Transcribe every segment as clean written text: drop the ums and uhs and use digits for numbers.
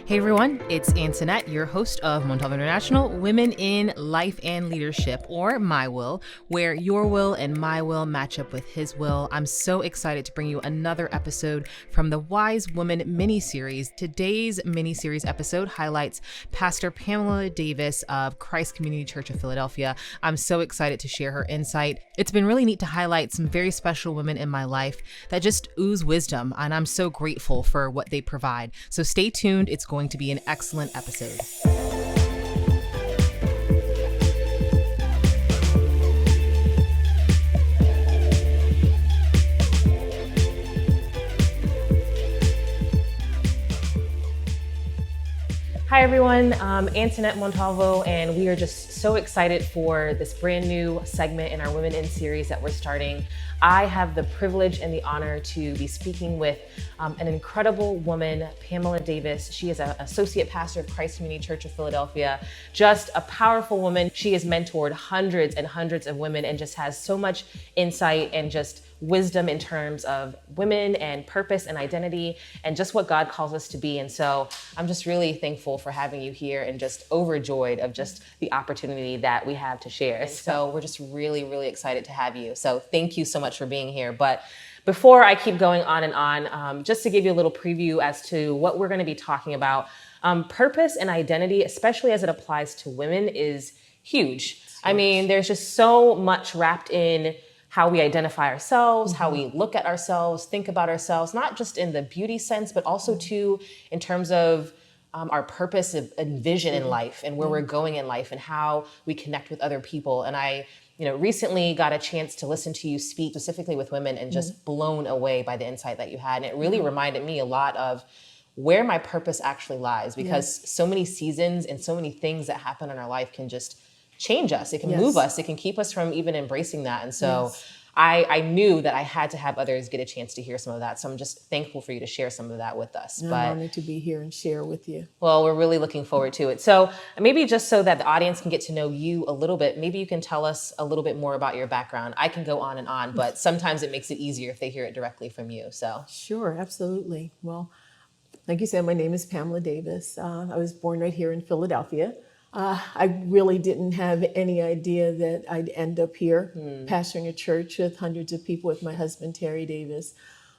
Hey everyone, it's Antoinette, your host of Montalvo International Women in Life and Leadership, or My Will, where your will and my will match up with his will. I'm so excited to bring you another episode from the Wise Woman mini-series. Today's mini-series episode highlights Pastor Pamela Davis of Christ Community Church of Philadelphia. I'm so excited to share her insight. It's been really neat to highlight some very special women in my life that just ooze wisdom, and I'm so grateful for what they provide. So stay tuned. It's going to be an excellent episode. Hi everyone, Antoinette Montalvo, and we are just so excited for this brand new segment in our Women in series that we're starting. I have the privilege and the honor to be speaking with an incredible woman, Pamela Davis. She is an associate pastor of Christ Community Church of Philadelphia, just a powerful woman. She has mentored hundreds and hundreds of women and just has so much insight and just wisdom in terms of women and purpose and identity and just what God calls us to be. And so I'm just really thankful for having you here and just overjoyed of just the opportunity that we have to share. And so we're just really, really excited to have you. So thank you so much for being here. But before I keep going on and on, just to give you a little preview as to what we're going to be talking about, purpose and identity, especially as it applies to women, is huge. I mean, there's just so much wrapped in how we identify ourselves, how we look at ourselves, think about ourselves, not just in the beauty sense, but also too in terms of our purpose and vision in life and where we're going in life and how we connect with other people. And I, recently got a chance to listen to you speak specifically with women and just blown away by the insight that you had. And it really reminded me a lot of where my purpose actually lies, because so many seasons and so many things that happen in our life can just change us. It can move us. It can keep us from even embracing that. And so I knew that I had to have others get a chance to hear some of that. So I'm just thankful for you to share some of that with us. I'm honored to be here and share with you. Well, we're really looking forward to it. So maybe just so that the audience can get to know you a little bit, maybe you can tell us a little bit more about your background. I can go on and on, but sometimes it makes it easier if they hear it directly from you. So Sure, absolutely. Well, like you said, my name is Pamela Davis. I was born right here in Philadelphia. I really didn't have any idea that I'd end up here pastoring a church with hundreds of people with my husband, Terry Davis.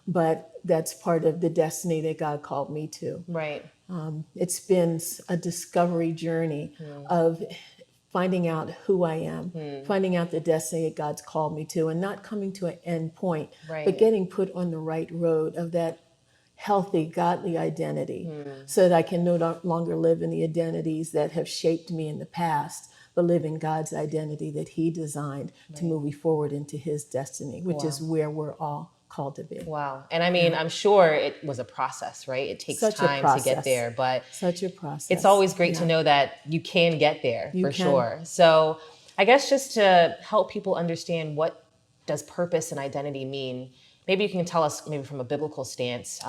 But that's part of the destiny that God called me to. Right. It's been a discovery journey of finding out who I am, finding out the destiny that God's called me to, and not coming to an end point, but getting put on the right road of that healthy, godly identity so that I can no longer live in the identities that have shaped me in the past, but live in God's identity that he designed to move me forward into his destiny, which is where we're all called to be. Wow. And I mean, I'm sure it was a process, right? It takes time to get there, but such a process. It's always great to know that you can get there sure. So I guess just to help people understand, what does purpose and identity mean? Maybe you can tell us, maybe from a biblical stance.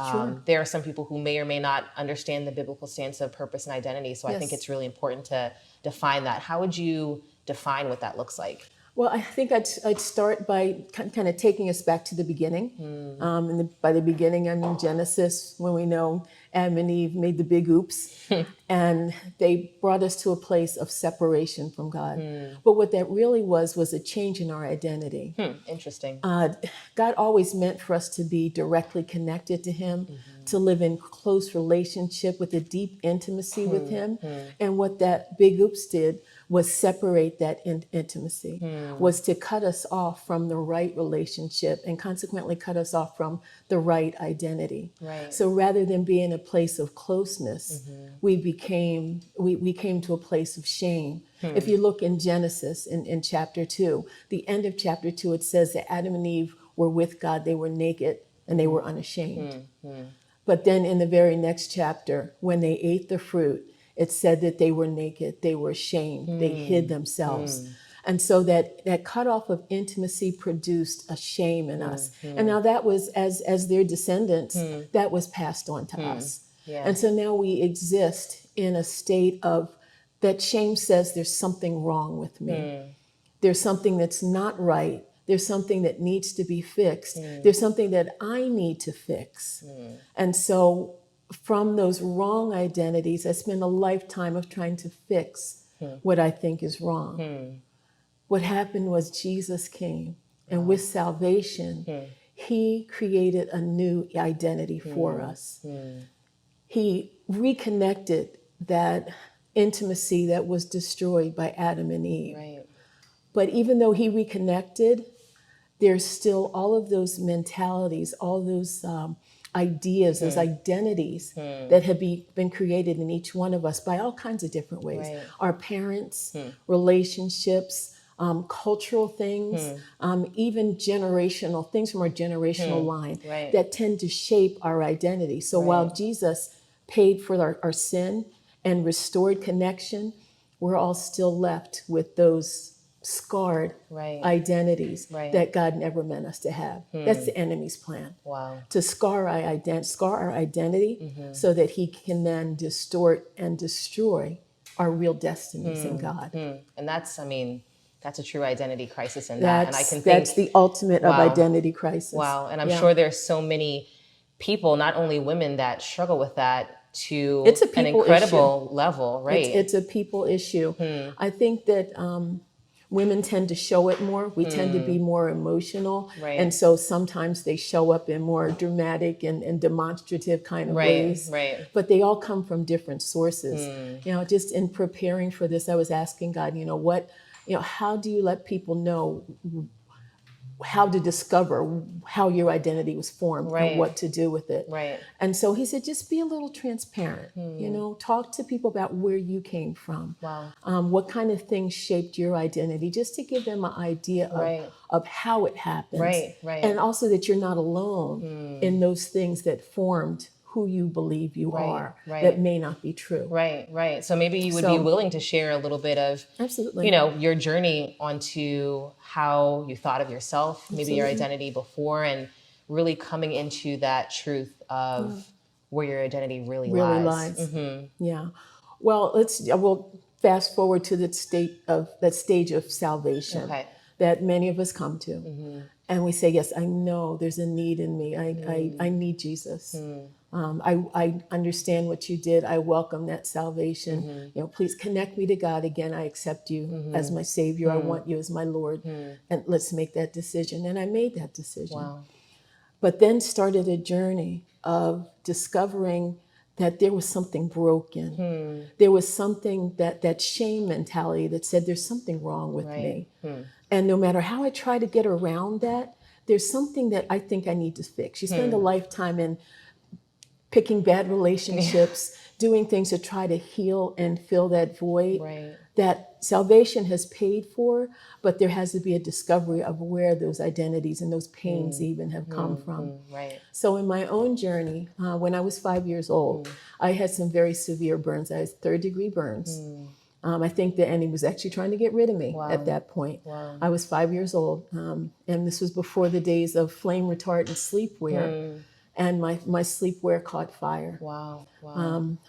There are some people who may or may not understand the biblical stance of purpose and identity. So I think it's really important to define that. How would you define what that looks like? Well, I think I'd start by kind of taking us back to the beginning. By the beginning, I mean Genesis, when we know Adam and Eve made the big oops, and they brought us to a place of separation from God. But what that really was a change in our identity. Interesting. God always meant for us to be directly connected to him, to live in close relationship with a deep intimacy with him. And what that big oops did was separate that intimacy, was to cut us off from the right relationship and consequently cut us off from the right identity. Right. So rather than be in a place of closeness, we came to a place of shame. If you look in Genesis in chapter 2, the end of chapter 2, it says that Adam and Eve were with God, they were naked and they were unashamed. But then in the very next chapter, when they ate the fruit, it said that they were naked, they were ashamed, they hid themselves. And so that cutoff of intimacy produced a shame in us. And now that was, as their descendants, that was passed on to us. Yeah. And so now we exist in a state of, that shame says there's something wrong with me. There's something that's not right. There's something that needs to be fixed. There's something that I need to fix. And so from those wrong identities, I spent a lifetime of trying to fix what I think is wrong. What happened was Jesus came, and with salvation, he created a new identity for us. He reconnected that intimacy that was destroyed by Adam and Eve. Right. But even though he reconnected, there's still all of those mentalities, all those ideas, those identities that have been created in each one of us by all kinds of different ways. Right. Our parents, relationships, cultural things, even generational things from our generational line Right. that tend to shape our identity. So while Jesus paid for our sin and restored connection, we're all still left with those scarred Right. identities Right. that God never meant us to have. That's the enemy's plan. Wow. To scar our identity so that he can then distort and destroy our real destinies in God. And that's, I mean, that's a true identity crisis in that. And I can That's think, the ultimate of wow. identity crisis. Wow. And I'm Yeah. sure there's so many people, not only women, that struggle with that to It's a an people incredible level, right? It's a people issue. I think that women tend to show it more. We tend to be more emotional. Right. And so sometimes they show up in more dramatic and demonstrative kind of ways. Right. But they all come from different sources. You know, just in preparing for this, I was asking God, how do you let people know how to discover how your identity was formed Right. and what to do with it. Right. And so he said, just be a little transparent, talk to people about where you came from. Wow. What kind of things shaped your identity, just to give them an idea of how it happens. Right. And also that you're not alone in those things that formed who you believe you are that may not be true. Right. So maybe you would be willing to share a little bit of, absolutely, your journey onto how you thought of yourself, maybe your identity before, and really coming into that truth of where your identity really lies. Yeah. Well, we'll fast forward to that stage of salvation that many of us come to. And we say, yes, I know there's a need in me. I need Jesus. I understand what you did. I welcome that salvation. Please connect me to God again. I accept you as my Savior. I want you as my Lord. And let's make that decision. And I made that decision. Wow. But then started a journey of discovering that there was something broken. There was something that shame mentality that said there's something wrong with me. And no matter how I try to get around that, there's something that I think I need to fix. You spend a lifetime in picking bad relationships, doing things to try to heal and fill that void that salvation has paid for, but there has to be a discovery of where those identities and those pains even have come from. So in my own journey, when I was 5 years old, I had some very severe burns. I had third-degree burns. I think the enemy was actually trying to get rid of me at that point. I was 5 years old, and this was before the days of flame retardant sleepwear. And my sleepwear caught fire. Wow.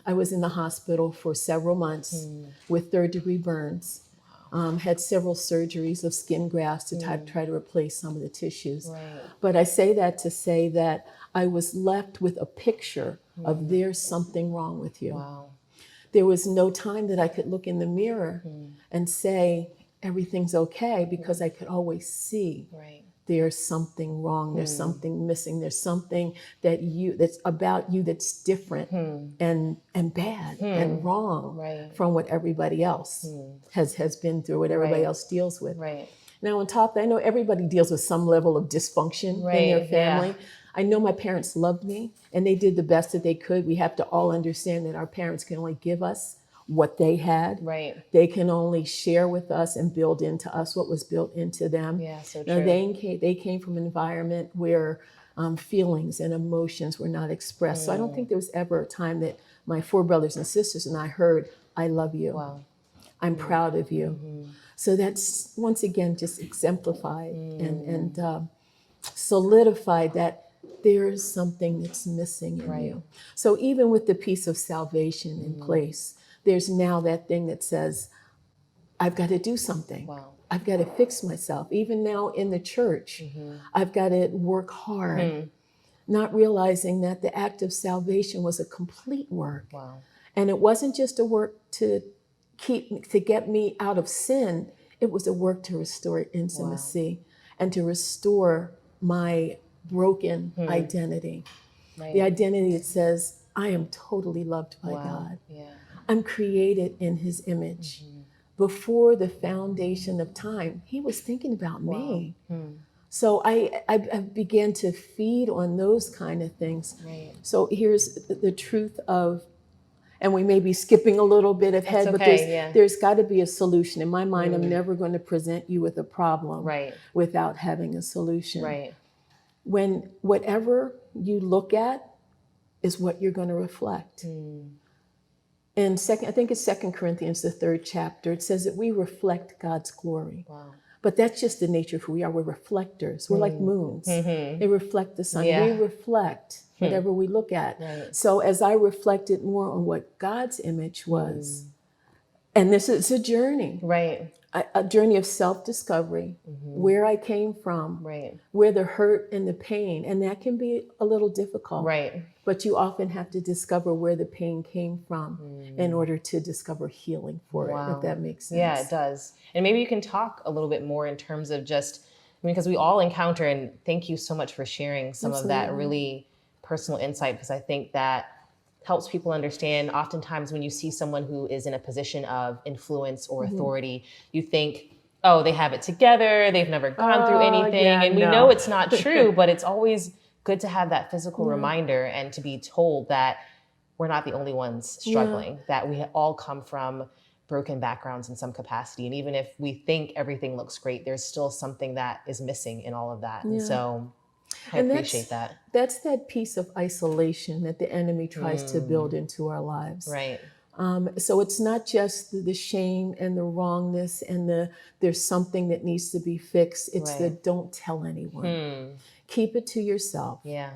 I was in the hospital for several months with third-degree burns. Had several surgeries of skin grafts to try to replace some of the tissues. But I say that to say that I was left with a picture of there's something wrong with you. Wow. There was no time that I could look in the mirror and say everything's okay, because I could always see there's something wrong, there's something missing, there's something that's about you that's different and bad and wrong from what everybody else has been through, what everybody else deals with. Now on top, I know everybody deals with some level of dysfunction in their family. I know my parents loved me and they did the best that they could. We have to all understand that our parents can only give us what they had. They can only share with us and build into us what was built into them. Yeah, so now, true. they came from an environment where feelings and emotions were not expressed. So I don't think there was ever a time that my 4 brothers and sisters and I heard, I love you. Wow. I'm proud of you. So that's once again just exemplified and solidified that there's something that's missing in you. So even with the piece of salvation in place, there's now that thing that says, I've got to do something. I've got to fix myself. Even now in the church, I've got to work hard not realizing that the act of salvation was a complete work. Wow. And it wasn't just a work to get me out of sin. It was a work to restore intimacy and to restore my broken identity. Right. The identity that says, I am totally loved by God. Yeah. I'm created in his image. Before the foundation of time, he was thinking about me. So I began to feed on those kind of things. Right. So here's the truth of, and we may be skipping a little bit ahead, but there's got to be a solution. In my mind, I'm never going to present you with a problem without having a solution. Right. When whatever you look at is what you're going to reflect. And I think it's 2 Corinthians, the 3rd chapter, it says that we reflect God's glory. Wow. But that's just the nature of who we are. We're reflectors. We're like moons. They reflect the sun. We reflect whatever we look at. Right. So as I reflected more on what God's image was, and this is a journey. Right. A journey of self-discovery, where I came from, where the hurt and the pain, and that can be a little difficult. Right. But you often have to discover where the pain came from in order to discover healing for it, if that makes sense. Yeah, it does. And maybe you can talk a little bit more in terms of just, because we all encounter, and thank you so much for sharing some of that really personal insight, because I think that helps people understand. Oftentimes when you see someone who is in a position of influence or authority, you think, oh, they have it together. They've never gone through anything. And we know it's not true, but it's always good to have that physical reminder and to be told that we're not the only ones struggling, that we all come from broken backgrounds in some capacity. And even if we think everything looks great, there's still something that is missing in all of that. And so I appreciate that. That's that piece of isolation that the enemy tries to build into our lives. Right. So it's not just the shame and the wrongness and there's something that needs to be fixed. It's the don't tell anyone. Keep it to yourself. Yeah.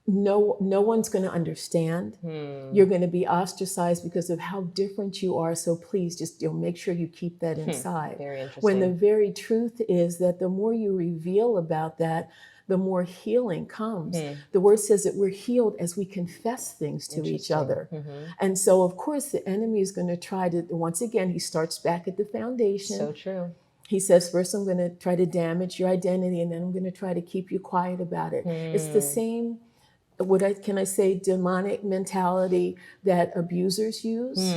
No one's going to understand. You're going to be ostracized because of how different you are. So please just make sure you keep that inside. Very interesting. When the very truth is that the more you reveal about that, the more healing comes. The word says that we're healed as we confess things to each other. And so, of course, the enemy is going to try to, once again, he starts back at the foundation. So true. He says, first, I'm going to try to damage your identity, and then I'm going to try to keep you quiet about it. It's the same, can I say, demonic mentality that abusers use,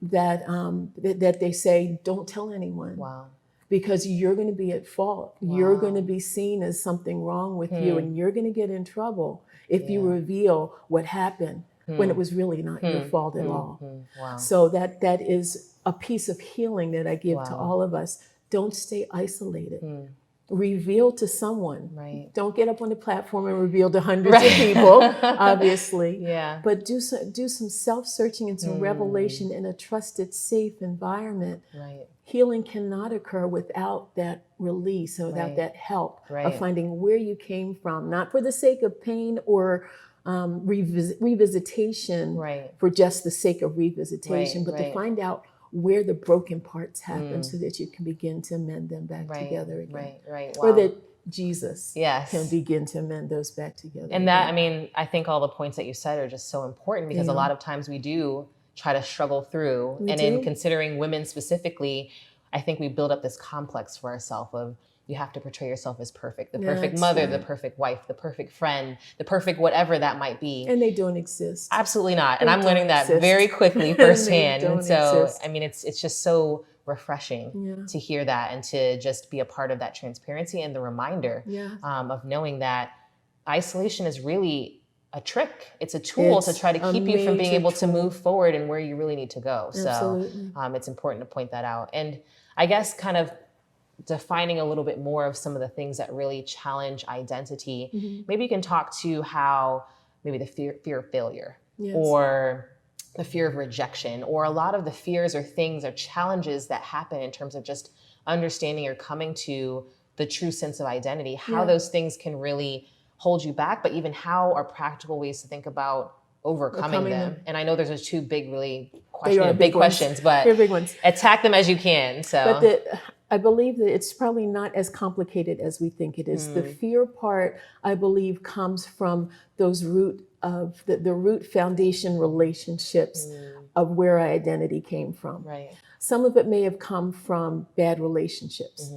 that they say, don't tell anyone. Wow. Because you're going to be at fault. Wow. You're going to be seen as something wrong with you, and you're going to get in trouble if you reveal what happened when it was really not your fault at all. Wow. So that is a piece of healing that I give to all of us. Don't stay isolated. Reveal to someone. Right. Don't get up on the platform and reveal to hundreds of people, obviously. Yeah. But do some self-searching and some revelation in a trusted, safe environment. Right. Healing cannot occur without that release and without that help of finding where you came from, not for the sake of pain or revisitation for just the sake of revisitation, but to find out where the broken parts happen so that you can begin to mend them back together again. Right. Wow. Or that Jesus can begin to mend those back together. And that, I mean, I think all the points that you said are just so important, because a lot of times we do try to struggle through. In considering women specifically, I think we build up this complex for ourselves of, you have to portray yourself as perfect, the perfect mother, the perfect wife, the perfect friend, the perfect whatever that might be. And they don't exist. Absolutely not. And I'm learning that very quickly firsthand. And so, I mean, it's just so refreshing to hear that and to just be a part of that transparency and the reminder of knowing that isolation is really a trick. It's a tool to try to keep you from being able to move forward and where you really need to go. Absolutely. So it's important to point that out. And I guess kind of defining a little bit more of some of the things that really challenge identity. Maybe you can talk to how maybe the fear of failure or the fear of rejection, or a lot of the fears or things or challenges that happen in terms of just understanding or coming to the true sense of identity, how those things can really hold you back, but even how are practical ways to think about overcoming them. And I know there's two big, really big questions, but they're big ones. Attack them as you can. So, but I believe that it's probably not as complicated as we think it is. The fear part, I believe, comes from those the root foundation relationships of where our identity came from. Right. Some of it may have come from bad relationships.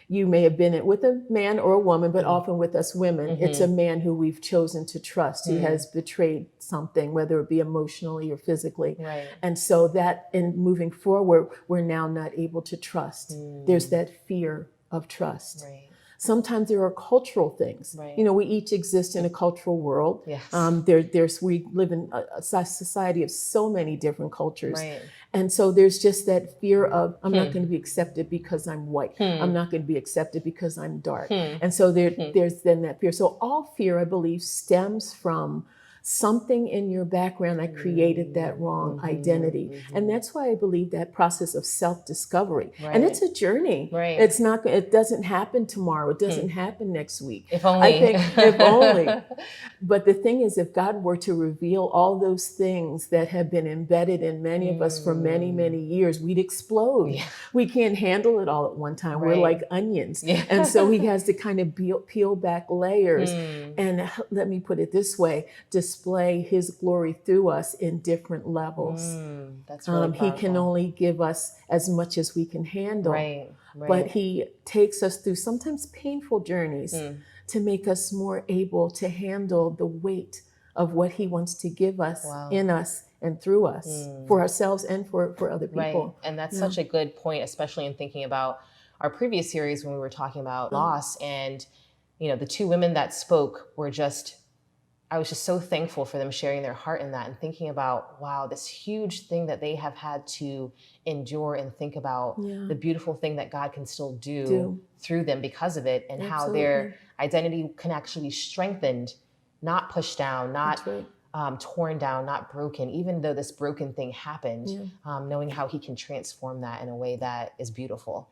You may have been with a man or a woman, but often with us women, it's a man who we've chosen to trust. He has betrayed something, whether it be emotionally or physically. Right. And so that in moving forward, we're now not able to trust. There's that fear of trust. Right. Sometimes there are cultural things. Right. You know, we each exist in a cultural world. Yes. We live in a society of so many different cultures. Right. And so there's just that fear of, I'm not going to be accepted because I'm white. I'm not going to be accepted because I'm dark. And so there's then that fear. So all fear, I believe, stems from something in your background that created that wrong identity. And that's why I believe that process of self-discovery. Right. And it's a journey. Right. It doesn't happen tomorrow. It doesn't happen next week. If only. I think if only. But the thing is, if God were to reveal all those things that have been embedded in many of us for many, many years, we'd explode. Yeah. We can't handle it all at one time. Right. We're like onions. Yeah. And so he has to kind of peel back layers. And let me put it this way, display his glory through us in different levels. That's really he can only give us as much as we can handle. Right. But he takes us through sometimes painful journeys to make us more able to handle the weight of what he wants to give us in us and through us for ourselves and for other people. Right. And that's such a good point, especially in thinking about our previous series when we were talking about loss. And, you know, the two women that spoke were I was just so thankful for them sharing their heart in that and thinking about, wow, this huge thing that they have had to endure and think about the beautiful thing that God can still do through them because of it, and how their identity can actually be strengthened, not pushed down, not torn down, not broken, even though this broken thing happened, knowing how he can transform that in a way that is beautiful.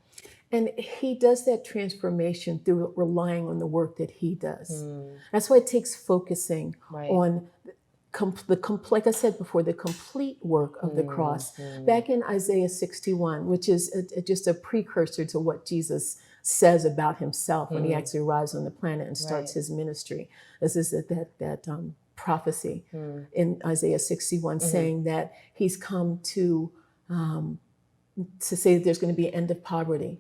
And he does that transformation through relying on the work that he does. That's why it takes focusing on like I said before, the complete work of the cross. Back in Isaiah 61, which is just a precursor to what Jesus says about himself when he actually arrives on the planet and starts his ministry. This is that prophecy in Isaiah 61 saying that he's come to say that there's going to be an end of poverty.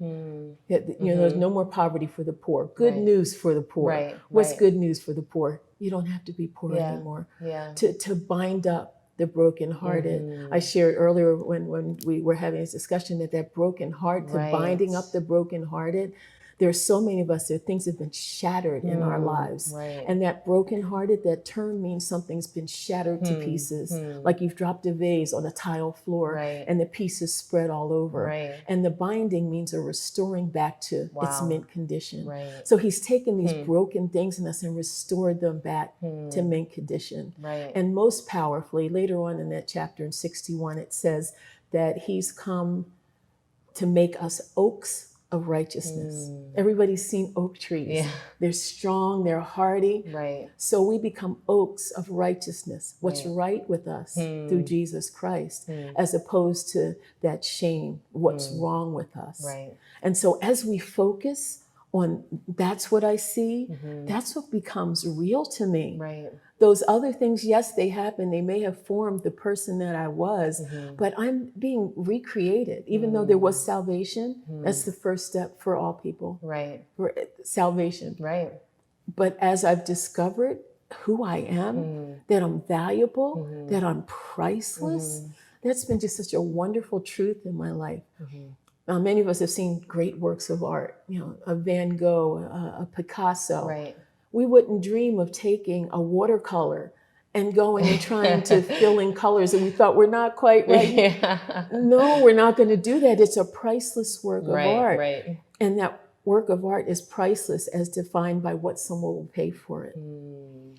There's no more poverty for the poor. Good news for the poor. What's good news for the poor? You don't have to be poor anymore. To bind up the brokenhearted. I shared earlier when we were having this discussion that broken heart, to binding up the brokenhearted. There's so many of us that things have been shattered in our lives. And that brokenhearted, that term means something's been shattered to pieces. Like you've dropped a vase on a tile floor and the pieces spread all over. And the binding means a restoring back to its mint condition. So he's taken these broken things in us and restored them back to mint condition. And most powerfully, later on in that chapter in 61, it says that he's come to make us oaks of righteousness. Everybody's seen oak trees. They're strong, they're hardy. So we become oaks of righteousness. What's right with us through Jesus Christ, as opposed to that shame, what's wrong with us. And so as we focus on that's what I see, that's what becomes real to me. Those other things, yes, they happen. They may have formed the person that I was, but I'm being recreated. Even though there was salvation, that's the first step for all people. For salvation. But as I've discovered who I am, that I'm valuable, that I'm priceless, that's been just such a wonderful truth in my life. Many of us have seen great works of art, a Van Gogh, a Picasso. We wouldn't dream of taking a watercolor and going and trying to fill in colors that we thought were not quite right. No, we're not going to do that. It's a priceless work of art. And that work of art is priceless as defined by what someone will pay for it.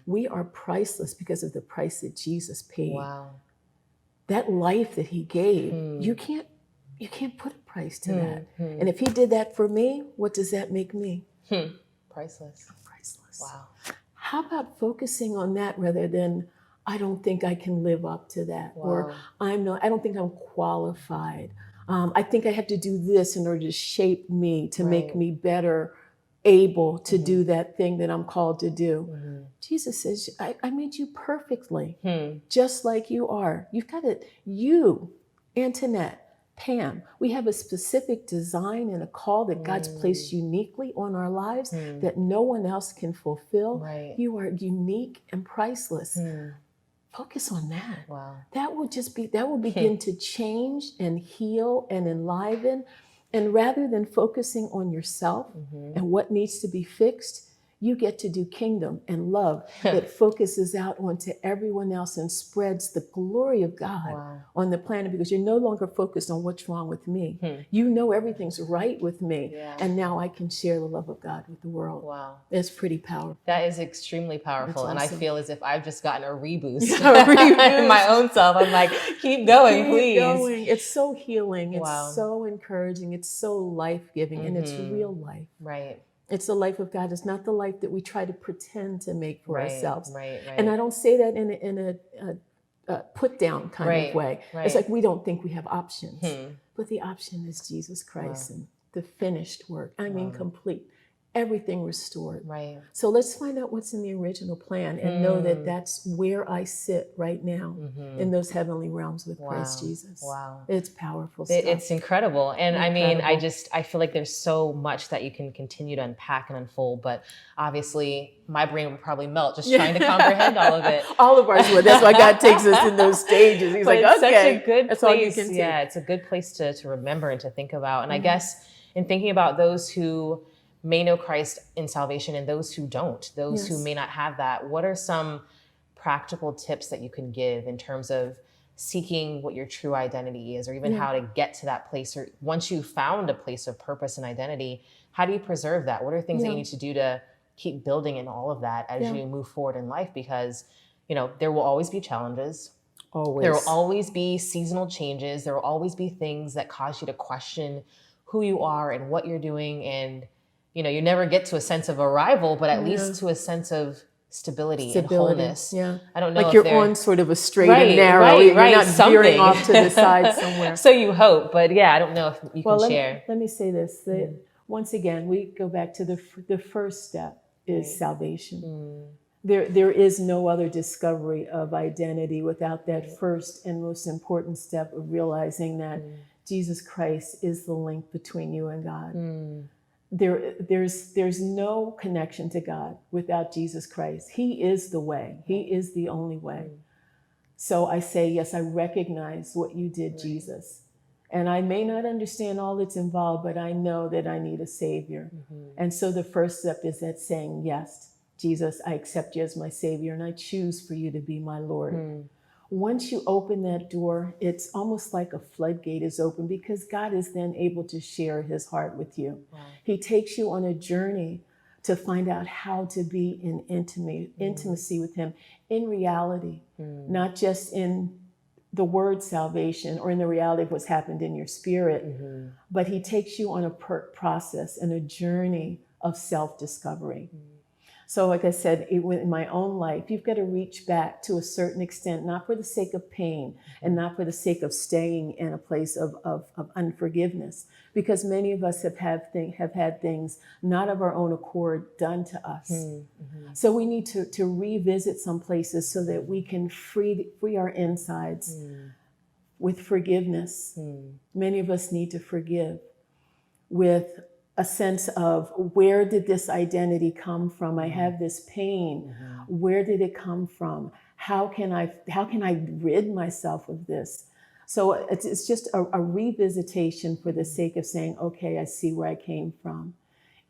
We are priceless because of the price that Jesus paid. That life that he gave, you can't put a price to that. And if he did that for me, what does that make me? Priceless. Wow. How about focusing on that rather than, I don't think I can live up to that, or I don't think I'm qualified. I think I have to do this in order to shape me, to make Right. me better able to do that thing that I'm called to do. Jesus says, I made you perfectly, just like you are. You've got it. You, Antoinette, Pam, we have a specific design and a call that God's placed uniquely on our lives that no one else can fulfill. Right. You are unique and priceless. Focus on that. Wow. That will begin to change and heal and enliven. And rather than focusing on yourself and what needs to be fixed, you get to do kingdom and love that focuses out onto everyone else and spreads the glory of God on the planet, because you're no longer focused on what's wrong with me. You know everything's right with me. And now I can share the love of God with the world. Wow. It's pretty powerful. That is extremely powerful. That's And awesome. I feel as if I've just gotten a reboost in my own self. I'm like, keep going, please. Keep going. It's so healing. Wow. It's so encouraging. It's so life-giving. And it's real life. Right. It's the life of God. It's not the life that we try to pretend to make for ourselves. Right. And I don't say that in a put down kind of way. It's like we don't think we have options. But the option is Jesus Christ and the finished work. I mean, complete. Everything restored. Right. So let's find out what's in the original plan and know that that's where I sit right now in those heavenly realms with Christ Jesus. Wow. It's powerful stuff. It's incredible. And I mean, I feel like there's so much that you can continue to unpack and unfold, but obviously my brain would probably melt just trying to comprehend all of it. All of ours would. That's why God takes us in those stages. He's but like, it's okay, such a good that's place. all you can take. Yeah, it's a good place to remember and to think about. And I guess in thinking about those who may know Christ in salvation and those who don't, those who may not have that, what are some practical tips that you can give in terms of seeking what your true identity is, or even how to get to that place, or once you've found a place of purpose and identity, how do you preserve that? What are things that you need to do to keep building in all of that as you move forward in life? Because, you know, there will always be challenges. Always. There will always be seasonal changes. There will always be things that cause you to question who you are and what you're doing. And, you know, you never get to a sense of arrival, but at least to a sense of stability and wholeness. Yeah. I don't know like if you're they're on sort of a straight and narrow. You're not veering off to the side somewhere. So you hope, but yeah, I don't know if you can share. Let me say this. Once again, we go back to the first step is salvation. There is no other discovery of identity without that first and most important step of realizing that Jesus Christ is the link between you and God. There's no connection to God without Jesus Christ. He is the way. He is the only way. So I say, yes, I recognize what you did, Jesus. And I may not understand all that's involved, but I know that I need a Savior. And so the first step is that saying, yes, Jesus, I accept you as my Savior, and I choose for you to be my Lord. Once you open that door, it's almost like a floodgate is open, because God is then able to share his heart with you. He takes you on a journey to find out how to be in intimacy with him in reality, not just in the word salvation or in the reality of what's happened in your spirit, but he takes you on a process and a journey of self-discovery. So like I said, in my own life, you've got to reach back to a certain extent, not for the sake of pain and not for the sake of staying in a place of unforgiveness, because many of us have had things not of our own accord done to us. So we need to revisit some places so that we can free our insides with forgiveness. Many of us need to forgive with a sense of, where did this identity come from? I have this pain. Where did it come from? How can I rid myself of this? So it's just a revisitation for the sake of saying, okay, I see where I came from.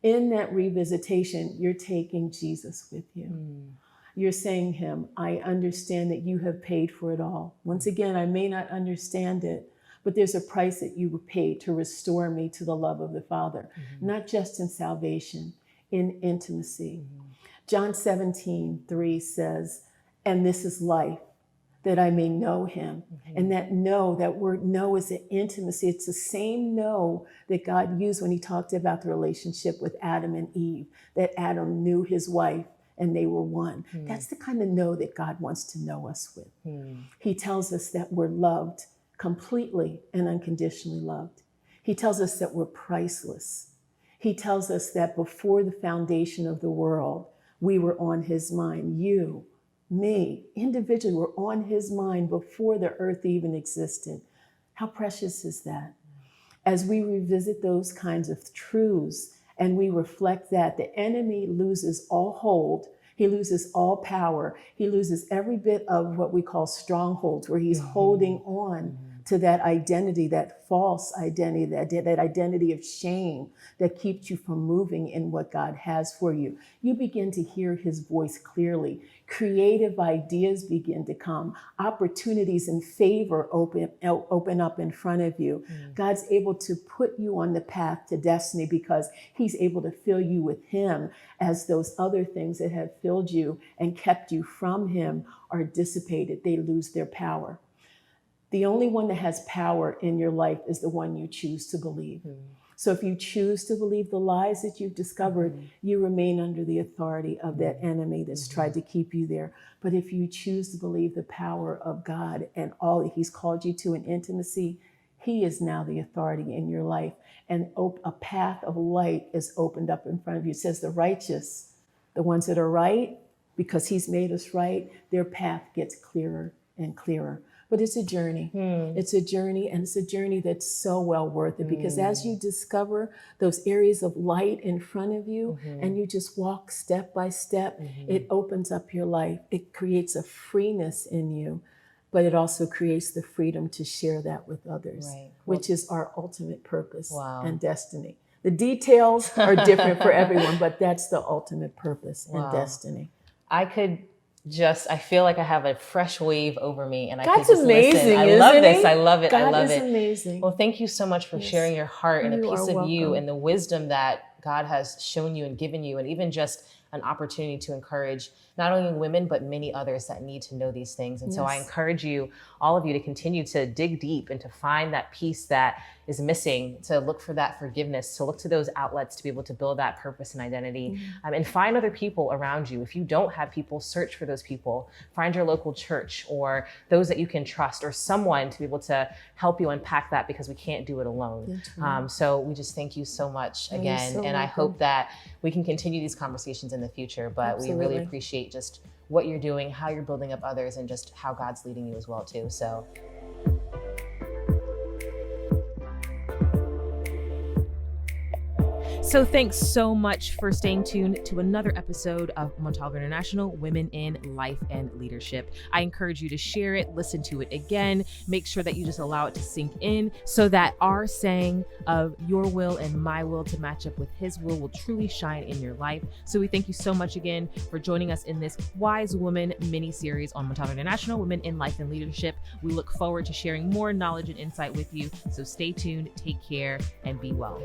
In that revisitation, you're taking Jesus with you. You're saying him, I understand that you have paid for it all. Once again, I may not understand it, but there's a price that you paid to restore me to the love of the Father, not just in salvation, in intimacy. John 17:3 says, and this is life, that I may know him. And that word know is an intimacy. It's the same know that God used when he talked about the relationship with Adam and Eve, that Adam knew his wife and they were one. That's the kind of know that God wants to know us with. He tells us that we're loved completely and unconditionally loved. He tells us that we're priceless. He tells us that before the foundation of the world, we were on his mind. You, me, individually were on his mind before the earth even existed. How precious is that? As we revisit those kinds of truths and we reflect that, the enemy loses all hold. He loses all power. He loses every bit of what we call strongholds, where he's holding on to that identity, that false identity, that identity of shame that keeps you from moving in what God has for you. You begin to hear his voice clearly. Creative ideas begin to come. Opportunities and favor open up in front of you. God's able to put you on the path to destiny because he's able to fill you with him as those other things that have filled you and kept you from him are dissipated. They lose their power. The only one that has power in your life is the one you choose to believe. So if you choose to believe the lies that you've discovered, you remain under the authority of that enemy that's tried to keep you there. But if you choose to believe the power of God and all that he's called you to in intimacy, he is now the authority in your life. And a path of light is opened up in front of you. It says the righteous, the ones that are right, because he's made us right, their path gets clearer and clearer. But it's a journey. It's a journey, and it's a journey that's so well worth it, because as you discover those areas of light in front of you and you just walk step by step, it opens up your life. It creates a freeness in you, but it also creates the freedom to share that with others, which is our ultimate purpose and destiny. The details are different for everyone, but that's the ultimate purpose and destiny. I feel like I have a fresh wave over me, and I God's could just amazing, listen. I isn't love he? this. I love it. God I love is it. Amazing. Well, thank you so much for sharing your heart and a piece of you and the wisdom that God has shown you and given you, and even just an opportunity to encourage not only women, but many others that need to know these things. And so I encourage you, all of you, to continue to dig deep and to find that piece that is missing, to look for that forgiveness, to look to those outlets to be able to build that purpose and identity, and find other people around you. If you don't have people, search for those people. Find your local church or those that you can trust, or someone to be able to help you unpack that, because we can't do it alone. So we just thank you so much again. And I hope that we can continue these conversations in the future, but we really appreciate just what you're doing, how you're building up others, and just how God's leading you as well too. So So thanks so much for staying tuned to another episode of Montalvo International, Women in Life and Leadership. I encourage you to share it, listen to it again, make sure that you just allow it to sink in, so that our saying of your will and my will to match up with his will truly shine in your life. So we thank you so much again for joining us in this Wise Woman mini-series on Montalvo International, Women in Life and Leadership. We look forward to sharing more knowledge and insight with you. So stay tuned, take care, and be well.